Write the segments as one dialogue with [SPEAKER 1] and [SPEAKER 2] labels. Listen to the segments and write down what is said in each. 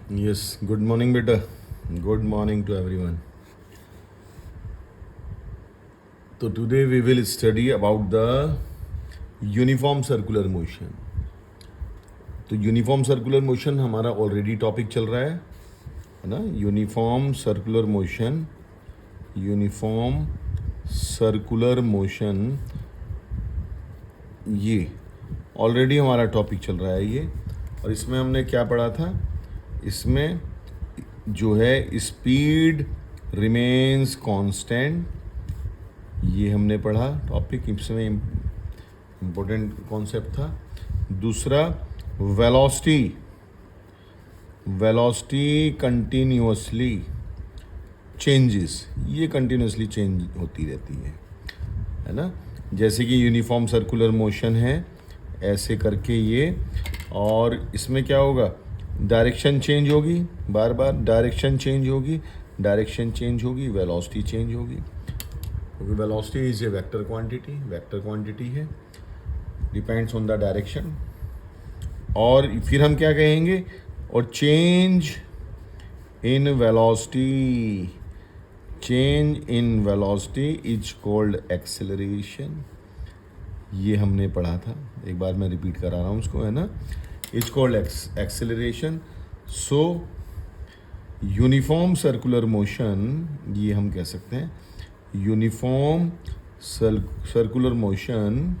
[SPEAKER 1] Yes, good morning, beta. Good morning to everyone. So today we will study about the uniform circular motion. तो uniform circular motion हमारा already topic चल रहा है ना. Uniform circular motion, uniform circular motion, ये already हमारा topic चल रहा है ये. और इसमें हमने क्या पढ़ा था? इसमें जो है स्पीड रिमेन्स कांस्टेंट, ये हमने पढ़ा टॉपिक. इसमें इम्पोर्टेंट कॉन्सेप्ट था. दूसरा वेलोसिटी, वेलोसिटी कंटिन्यूसली चेंजेस, ये कंटिन्यूसली चेंज होती रहती है ना. जैसे कि यूनिफॉर्म सर्कुलर मोशन है ऐसे करके ये. और इसमें क्या होगा? डायरेक्शन चेंज होगी, बार बार डायरेक्शन चेंज होगी, डायरेक्शन चेंज होगी, वेलोसिटी चेंज होगी. क्योंकि velocity is a vector quantity, vector quantity है, डिपेंड्स ऑन द डायरेक्शन. और फिर हम क्या कहेंगे? और change in velocity, change in velocity is called acceleration. ये हमने पढ़ा था, एक बार मैं रिपीट करा रहा हूँ उसको, है ना. Is called acceleration. So uniform circular motion, ये हम कह सकते हैं uniform circular motion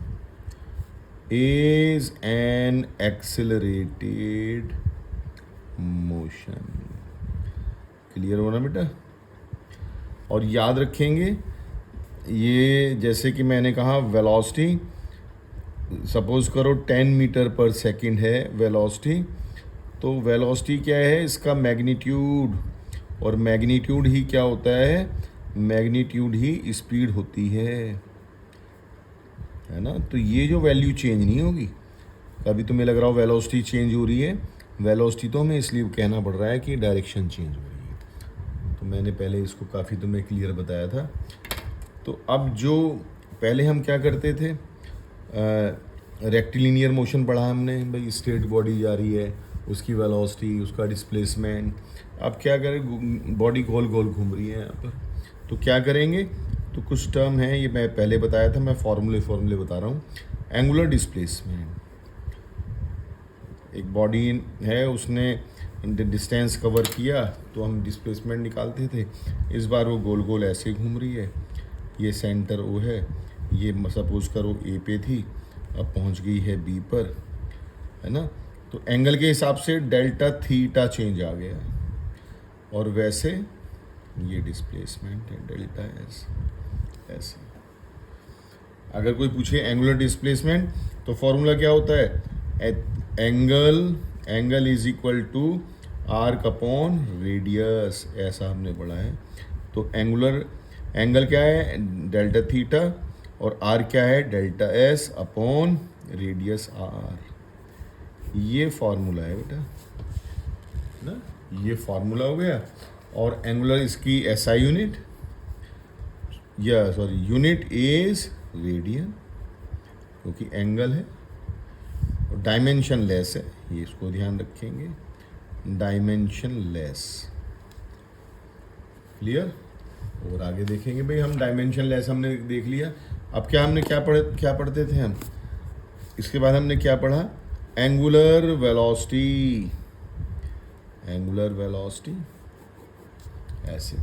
[SPEAKER 1] is an accelerated motion. Clear हो ना बेटा? और याद रखेंगे ये, जैसे कि मैंने कहा वेलोसिटी, सपोज करो 10 मीटर पर सेकंड है वेलोसिटी. तो वेलोसिटी क्या है? इसका मैग्नीट्यूड. और मैग्नीट्यूड ही क्या होता है? मैग्नीट्यूड ही स्पीड होती है ना. तो ये जो वैल्यू चेंज नहीं होगी. कभी तुम्हें लग रहा हो वेलोसिटी चेंज हो रही है, वेलोसिटी तो हमें इसलिए कहना पड़ रहा है कि डायरेक्शन चेंज हो रही है. तो मैंने पहले इसको काफ़ी तुम्हें क्लियर बताया था. तो अब जो पहले हम क्या करते थे, रेक्टिलिनियर मोशन पढ़ा हमने, भाई स्ट्रेट बॉडी जा रही है, उसकी वेलोसिटी, उसका डिस्प्लेसमेंट. अब क्या करें? बॉडी गोल गोल घूम रही है यहाँ पर. तो क्या करेंगे? तो कुछ टर्म है, ये मैं पहले बताया था, मैं फॉर्मूले बता रहा हूँ. एंगुलर डिस्प्लेसमेंट, एक बॉडी है, उसने डिस्टेंस कवर किया तो हम डिस्प्लेसमेंट निकालते थे. इस बार वो गोल गोल ऐसे घूम रही है. ये सेंटर ओ है, ये सपोज करो ए पे थी, अब पहुंच गई है बी पर, है ना. तो एंगल के हिसाब से डेल्टा थीटा चेंज आ गया. और वैसे ये डिस्प्लेसमेंट है डेल्टा एस. ऐसे अगर कोई पूछे एंगुलर डिस्प्लेसमेंट तो फॉर्मूला क्या होता है? Angle is equal to arc upon radius, ऐसा हमने पढ़ा है. तो एंगल क्या है? Delta theta. और आर क्या है? Delta S upon radius R. ये फॉर्मूला है बेटा ना, ये फॉर्मूला हो गया. और एंगुलर इसकी एसआई यूनिट, या सॉरी यूनिट इज रेडियन, क्योंकि एंगल है. और डायमेंशन लेस है, ये इसको ध्यान रखेंगे, डायमेंशन लेस. क्लियर? और आगे देखेंगे भाई हम. डायमेंशन लेस हमने देख लिया. अब क्या पढ़ते थे हम? इसके बाद हमने क्या पढ़ा? Angular velocity. एंगुलर वेलोसिटी ऐसे.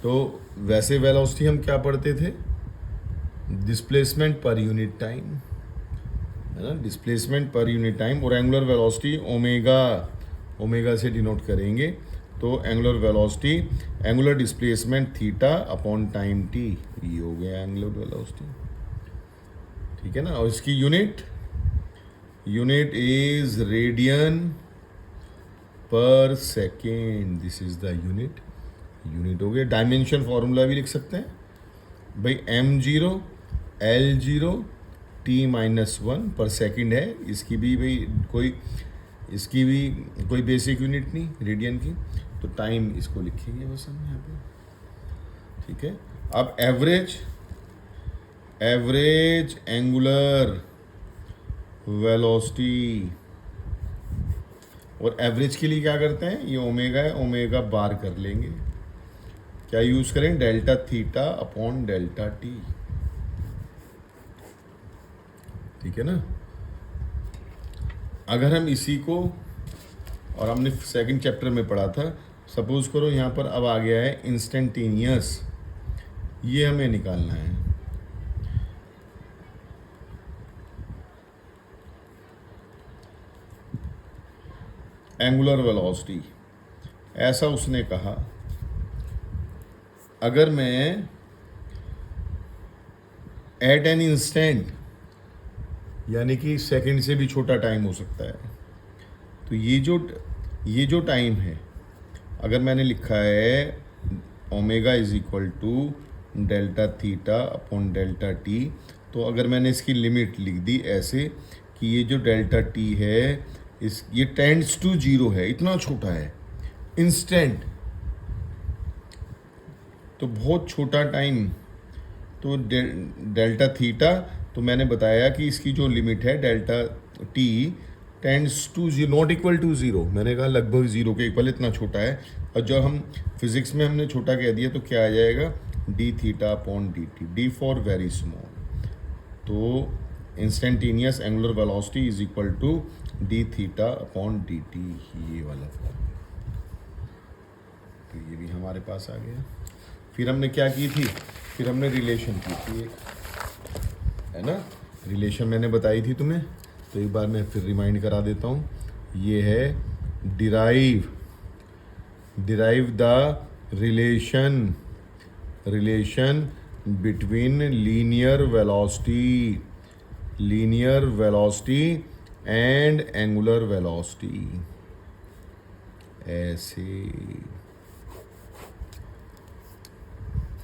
[SPEAKER 1] तो वैसे वेलोसिटी हम क्या पढ़ते थे? डिस्प्लेसमेंट पर यूनिट टाइम, है ना, डिस्प्लेसमेंट पर यूनिट टाइम. और एंगुलर वेलोसिटी ओमेगा से डिनोट करेंगे. तो angular velocity, angular displacement theta upon time T, ये हो गया एंगुलर वेलोसिटी. ठीक है ना. और इसकी यूनिट इज रेडियन पर second. This is the unit हो गया. डायमेंशन फॉर्मूला भी लिख सकते हैं भाई, m0 L0 T-1 पर सेकंड है. इसकी भी भाई कोई बेसिक यूनिट नहीं रेडियन की, तो टाइम इसको लिखेंगे बस हम यहाँ पे. ठीक है. अब एवरेज एंगुलर वेलोसिटी. और एवरेज के लिए क्या करते हैं, ये ओमेगा है, ओमेगा बार कर लेंगे। क्या यूज़ करें, delta theta upon delta T, ठीक है ना। अगर हम इसी को, और हमने सेकंड चैप्टर में पढ़ा था, सपोज करो यहाँ पर अब आ गया है इंस्टेंटेनियस, ये हमें निकालना है। एंगुलर वेलोसिटी, ऐसा उसने कहा अगर मैं एट एन इंस्टेंट, यानी कि सेकंड से भी छोटा टाइम हो सकता है, तो ये जो टाइम है, अगर मैंने लिखा है omega is equal to delta theta upon delta T, तो अगर मैंने इसकी लिमिट लिख दी ऐसे कि ये जो डेल्टा टी है ये टेंड्स टू जीरो है, इतना छोटा है, इंस्टेंट, तो बहुत छोटा टाइम, तो डेल्टा थीटा, तो मैंने बताया कि इसकी जो लिमिट है delta T tends to zero, not equal to zero, मैंने कहा लगभग ज़ीरो के इक्वल, इतना छोटा है। और जब हम फिजिक्स में हमने छोटा कह दिया तो क्या आ जाएगा, D theta upon D T, D for very small. तो instantaneous angular velocity is equal to D theta upon D T, ये वाला फॉर्मूला, तो ये भी हमारे पास आ गया। फिर हमने क्या की थी, फिर हमने रिलेशन की थी, है ना, रिलेशन मैंने बताई थी तुम्हें, तो एक बार मैं फिर रिमाइंड करा देता हूँ। ये है derive the relation between linear velocity and angular velocity, ऐसे।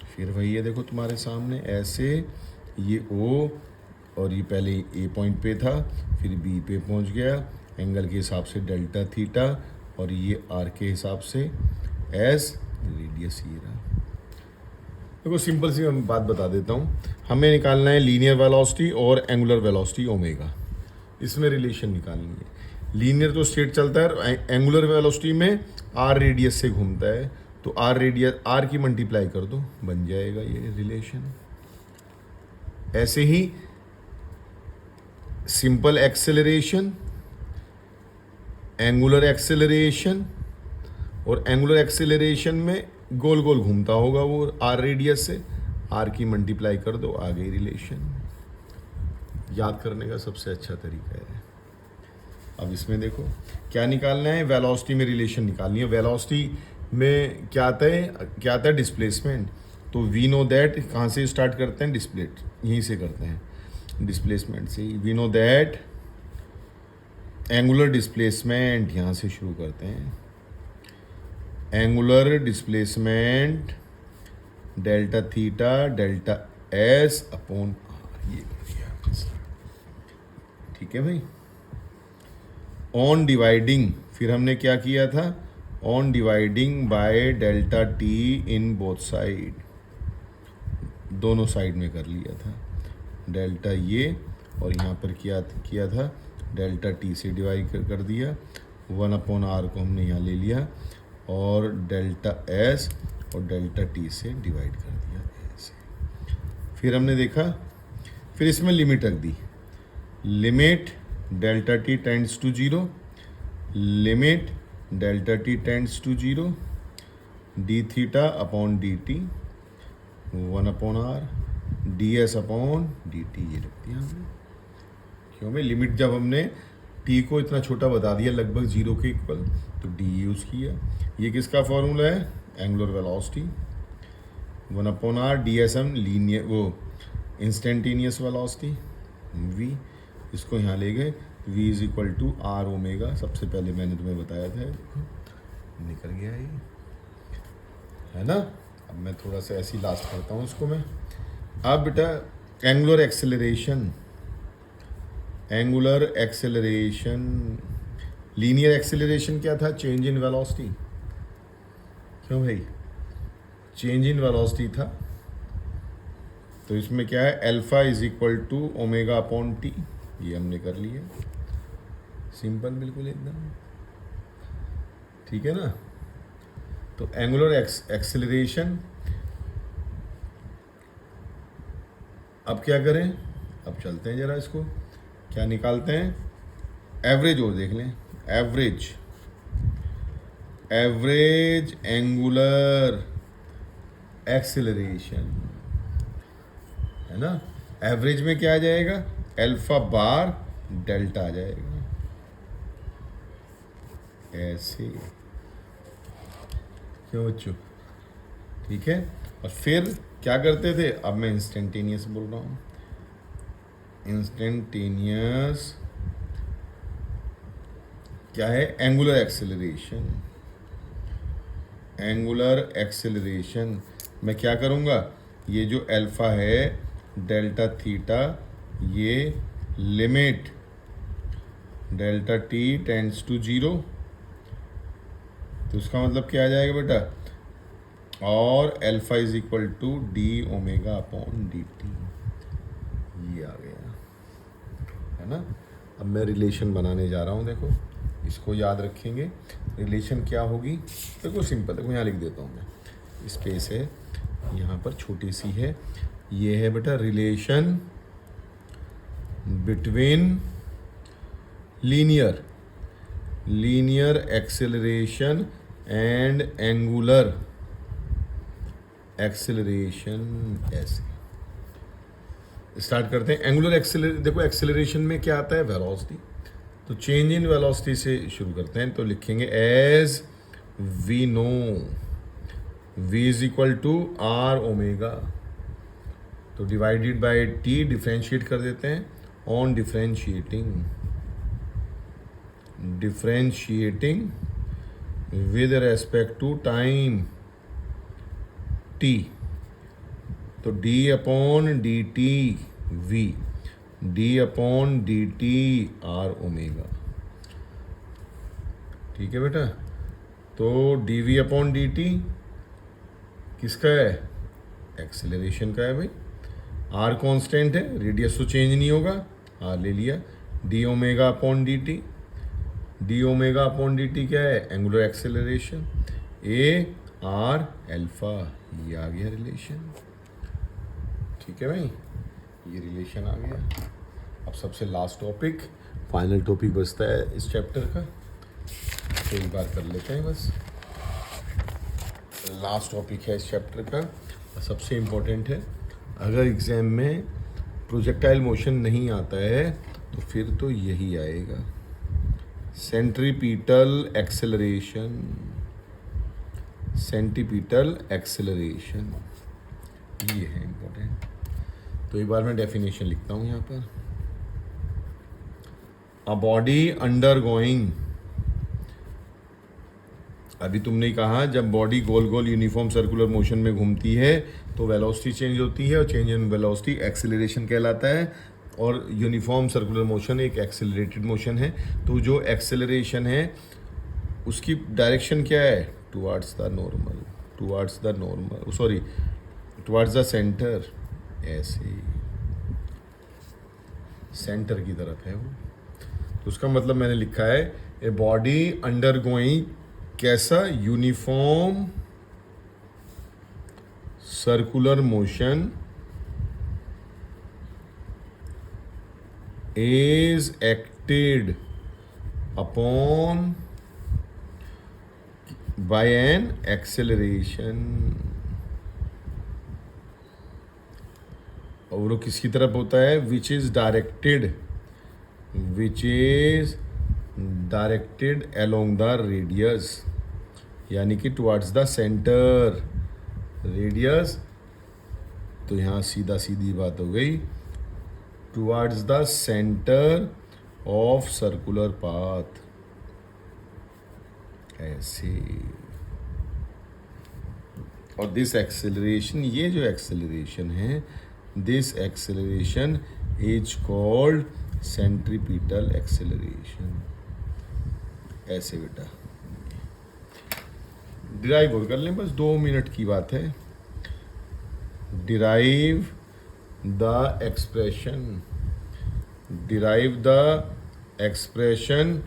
[SPEAKER 1] फिर वही है, देखो तुम्हारे सामने ऐसे, ये O और ये पहले ए पॉइंट पे था, फिर बी पे पहुंच गया, एंगल के हिसाब से डेल्टा थीटा, और ये आर के हिसाब से एस, रेडियस ये रहा। देखो सिंपल सी मैं बात बता देता हूँ, हमें निकालना है लीनियर वेलोसिटी और एंगुलर वेलोसिटी ओमेगा, इसमें रिलेशन निकालनी है। लीनियर तो स्ट्रेट चलता है, एंगुलर वेलोसिटी में आर रेडियस से घूमता है, तो आर की मल्टीप्लाई कर दो, बन जाएगा ये रिलेशन। ऐसे ही सिंपल एक्सेलरेशन, एंगुलर एक्सेलरेशन, और एंगुलर एक्सेलरेशन में गोल गोल घूमता होगा वो आर रेडियस से, आर की मल्टीप्लाई कर दो, आ गई रिलेशन। याद करने का सबसे अच्छा तरीका है। अब इसमें देखो क्या निकालना है, वेलोसिटी में रिलेशन निकालनी है। वेलोसिटी में क्या आता है, डिस्प्लेसमेंट। तो वी नो दैट, कहाँ से स्टार्ट करते हैं, डिस्प्लेट, यहीं से करते हैं, डिस्प्लेसमेंट से। We know that angular displacement, यहाँ से शुरू करते हैं, angular displacement delta theta delta S upon R, ये कर दिया, ठीक है भाई। ऑन डिवाइडिंग, फिर हमने क्या किया था, on dividing by delta T in both side, दोनों साइड में कर लिया था, डेल्टा ये, और यहाँ पर किया था डेल्टा टी से डिवाइड कर दिया, 1/r को हमने यहाँ ले लिया, और डेल्टा एस और डेल्टा टी से डिवाइड कर दिया ऐसे। फिर हमने देखा, फिर इसमें लिमिट रख दी, limit delta T tends to zero, limit delta T tends to zero, D theta upon D T 1/r, D S upon D T, ये रख दिया हमने। क्यों भाई, लिमिट जब हमने टी को इतना छोटा बता दिया, लगभग जीरो के इक्वल, तो डी यूज़ किया। ये किसका फॉर्मूला है, angular velocity, 1/r, D S M linear, वो इंस्टेंटेनियस वेलोसिटी, वी, इसको यहाँ ले गए, v is equal to R omega, सबसे पहले मैंने तुम्हें बताया था, देखो निकल गया ये, है ना। अब मैं थोड़ा सा ऐसी लास्ट करता हूँ इसको मैं। अब बेटा एंगुलर एक्सेलरेशन, लीनियर एक्सेलरेशन क्या था, चेंज इन वेलोसिटी, क्यों भाई, चेंज इन वेलोसिटी था। तो इसमें क्या है, alpha is equal to omega upon T, ये हमने कर लिया, सिंपल बिल्कुल एकदम। ठीक है ना। तो एंगुलर एक्सेलरेशन, अब क्या करें, अब चलते हैं जरा इसको क्या निकालते हैं, एवरेज और देख लें, एवरेज एंगुलर एक्सेलरेशन है ना। एवरेज में क्या आ जाएगा, अल्फा बार डेल्टा आ जाएगा, ऐसे, क्यों बच्चों, ठीक है। और फिर क्या करते थे, अब मैं इंस्टेंटेनियस बोल रहा हूँ, इंस्टेंटेनियस क्या है, एंगुलर एक्सेलरेशन। एंगुलर एक्सेलरेशन मैं क्या करूँगा, ये जो अल्फा है डेल्टा थीटा, ये limit delta T tends to 0, तो उसका मतलब क्या आ जाएगा बेटा, और alpha is equal to D omega upon D T, ये आ गया है ना। अब मैं रिलेशन बनाने जा रहा हूँ, देखो इसको याद रखेंगे, रिलेशन क्या होगी, देखो सिंपल, देखो यहाँ लिख देता हूँ मैं, स्पेस है यहाँ पर छोटी सी है, ये है बेटा relation between linear acceleration and angular acceleration. ऐसे स्टार्ट करते हैं। एंगुलर देखो एक्सेलरेशन में क्या आता है, वेलोसिटी, तो चेंज इन वेलोसिटी से शुरू करते हैं, तो लिखेंगे as we know v is equal to R omega, तो डिवाइडेड बाय t, डिफ्रेंशिएट कर देते हैं, on differentiating with respect to time t, तो d upon D T v, d upon D T R omega, ठीक है बेटा। तो D V upon D T किसका है, एक्सेलरेशन का है भाई, आर कांस्टेंट है, रेडियस तो चेंज नहीं होगा, आर ले लिया, D omega upon D T, D omega upon D T क्या है, angular acceleration, A R alpha, ये आ गया रिलेशन, ठीक है भाई, ये रिलेशन आ गया। अब सबसे लास्ट टॉपिक, फाइनल टॉपिक बचता है इस चैप्टर का, तो एक बार कर लेते हैं बस, लास्ट टॉपिक है इस चैप्टर का, सबसे इम्पोर्टेंट है। अगर एग्ज़ाम में प्रोजेक्टाइल मोशन नहीं आता है तो फिर तो यही आएगा, सेंट्रीपिटल एक्सेलरेशन, ये है इम्पोर्टेंट। तो एक बार मैं डेफिनेशन लिखता हूँ यहाँ पर, अ बॉडी अंडरगोइंग, अभी तुमने कहा जब बॉडी गोल गोल यूनिफॉर्म सर्कुलर मोशन में घूमती है तो वेलोसिटी चेंज होती है, और चेंज इन वेलोसिटी एक्सेलरेशन कहलाता है, और यूनिफॉर्म सर्कुलर मोशन एक एक्सेलरेटेड मोशन है। तो जो एक्सेलरेशन है उसकी डायरेक्शन क्या है, टुवार्ड्स द सेंटर, ऐसे सेंटर की तरफ है वो। तो उसका मतलब मैंने लिखा है ए बॉडी अंडरगोइंग कैसा, uniform circular motion is acted upon by an acceleration, और वो किसकी तरफ होता है, which is directed along the radius, यानी कि towards the center, radius, तो यहाँ सीधा सीधी बात हो गई, towards the center of circular path, ऐसे। और this acceleration, ये जो acceleration है, this acceleration is called centripetal acceleration, ऐसे बेटा। डिराइव और कर लें, बस 2 मिनट की बात है। Derive the expression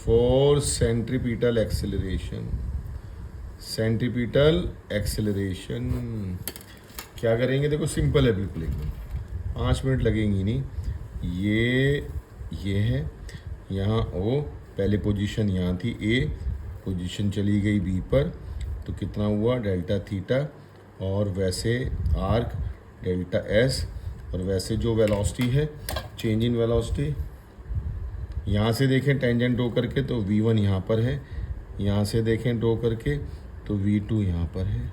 [SPEAKER 1] for centripetal acceleration. Centripetal acceleration क्या करेंगे, देखो सिंपल है बिल्कुल एकदम, 5 मिनट लगेंगी नहीं। ये है यहाँ ओ, पहले पोजीशन यहाँ थी ए, पोजीशन चली गई बी पर, तो कितना हुआ डेल्टा थीटा, और वैसे आर्क डेल्टा एस, और वैसे जो वेलोसिटी है चेंज इन वेलोसिटी, यहाँ से देखें टेंजेंट ड्रॉ करके तो v1 यहाँ पर है, यहाँ से देखें ड्रॉ करके तो v2 यहाँ पर है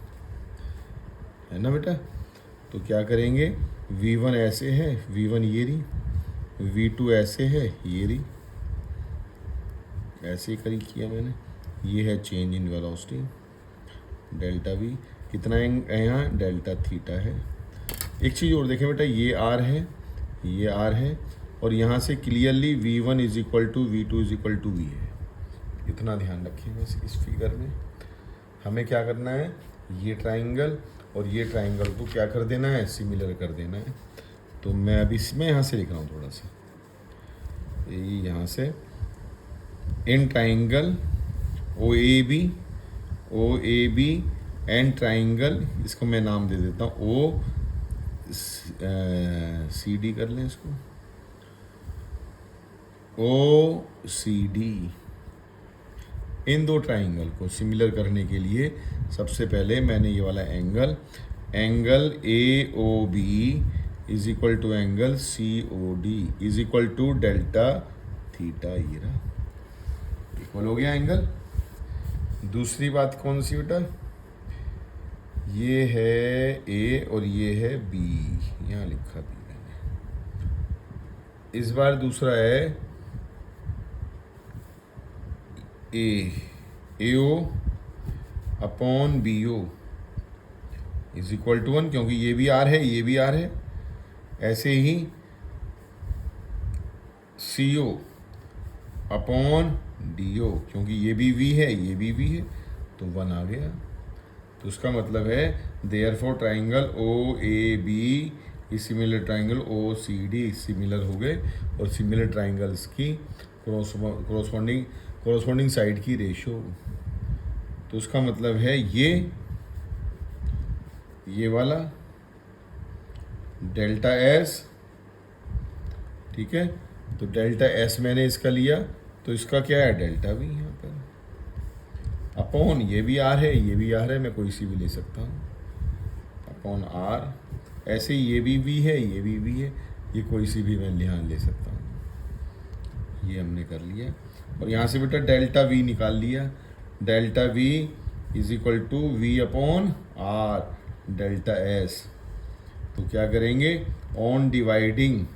[SPEAKER 1] ना बेटा। तो क्या करेंगे, v1 ऐसे है, v1 ये रही, v2 ऐसे है ये रही, ऐसे ही करी किया मैंने। ये है change in velocity delta v, कितना है यहाँ डेल्टा थीटा है। एक चीज़ और देखें बेटा, ये r है, ये r है, और यहाँ से clearly v1 is equal to v2 is equal to v है। इतना ध्यान रखेंगे इस फिगर में। हमें क्या करना है, ये ट्राइंगल और ये ट्राइंगल को क्या कर देना है, सिमिलर कर देना है। तो मैं अभी इसमें यहाँ से लिख रहा हूँ थोड़ा सा, यहाँ से in triangle O A B and triangle, इसको मैं नाम दे देता हूँ ओ सी डी, कर लें इसको ओ सी डी। इन दो ट्राइंगल को सिमिलर करने के लिए सबसे पहले मैंने ये वाला angle A O B is equal to angle C O D is equal to delta theta, ये रहा, इक्वल हो गया एंगल। दूसरी बात कौन सी बेटा, ये है ए और ये है बी, यहाँ लिखा बी मैंने। इस बार दूसरा है A O upon B O is equal to 1, क्योंकि ये भी आर है ये भी आर है। ऐसे ही सी ओ अपॉन डी ओ, क्योंकि ये भी वी है ये भी वी है, तो 1 आ गया। तो उसका मतलब है therefore triangle O A B is similar triangle O C D similar हो गए, और सिमिलर ट्राइंगल्स की कोरोस्पॉन्डिंग साइड की रेशो। तो उसका मतलब है ये वाला डेल्टा एस, ठीक है। तो डेल्टा एस मैंने इसका लिया, तो इसका क्या है डेल्टा वी यहाँ पर, अपॉन ये भी आर है ये भी आर है, मैं कोई सी भी ले सकता हूँ, अपॉन आर। ऐसे ही ये भी वी है ये भी वी है, ये कोई सी भी मैं यहाँ ले सकता हूँ। ये हमने कर लिया, और यहाँ से बेटा डेल्टा वी निकाल लिया, delta V is equal to V upon R delta S. तो क्या करेंगे, on dividing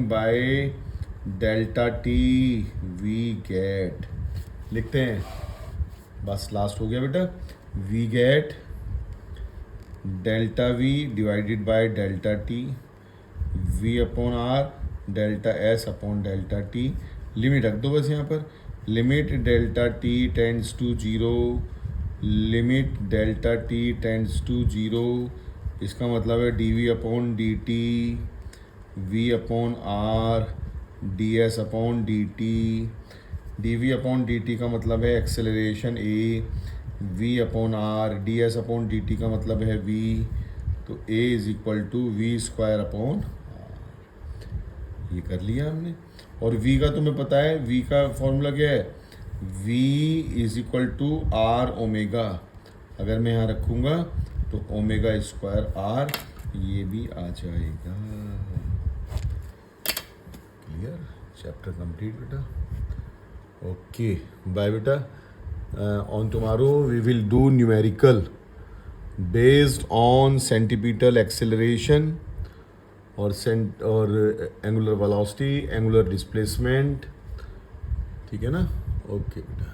[SPEAKER 1] by delta T we get, लिखते हैं, बस लास्ट हो गया बेटा, we get delta V divided by delta T V upon R delta S upon delta T. Limit रख दो बस यहाँ पर, limit delta T tends to 0, limit delta T tends to 0, इसका मतलब है D V upon D T V upon R D S upon D T. D V upon D T का मतलब है acceleration A, V upon R, D S upon D T का मतलब है V, तो A is equal to V square upon R. ये कर लिया हमने। और v का तुम्हें पता है, v का फॉर्मूला क्या है, v is equal to R omega. अगर मैं यहाँ रखूँगा तो ओमेगा स्क्वायर आर, ये भी आ जाएगा। क्लियर, चैप्टर कंप्लीट बेटा। ओके बाय बेटा। On tomorrow we will do numerical based on centripetal acceleration और एंगुलर वेलोसिटी, एंगुलर डिस्प्लेसमेंट, ठीक है ना। ओके बेटा।